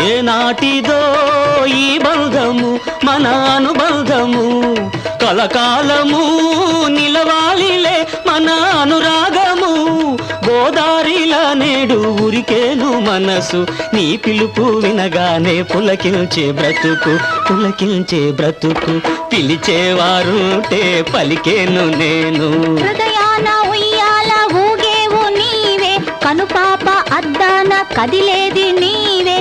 ఏనాటిదో ఈ బంధము మన అనుబంధము కలకాలము నిలవాలిలే మన అనురాగము గోదారిలా నేడు ఉరికేను మనసు నీ పిలుపు వినగానే పులకించే బ్రతుకు పిలిచేవారుంటే పలికేను నేను హృదయాన ఉయ్యాల ఊగేవు నీవే కనుపాప అద్దాన కదిలేది నీవే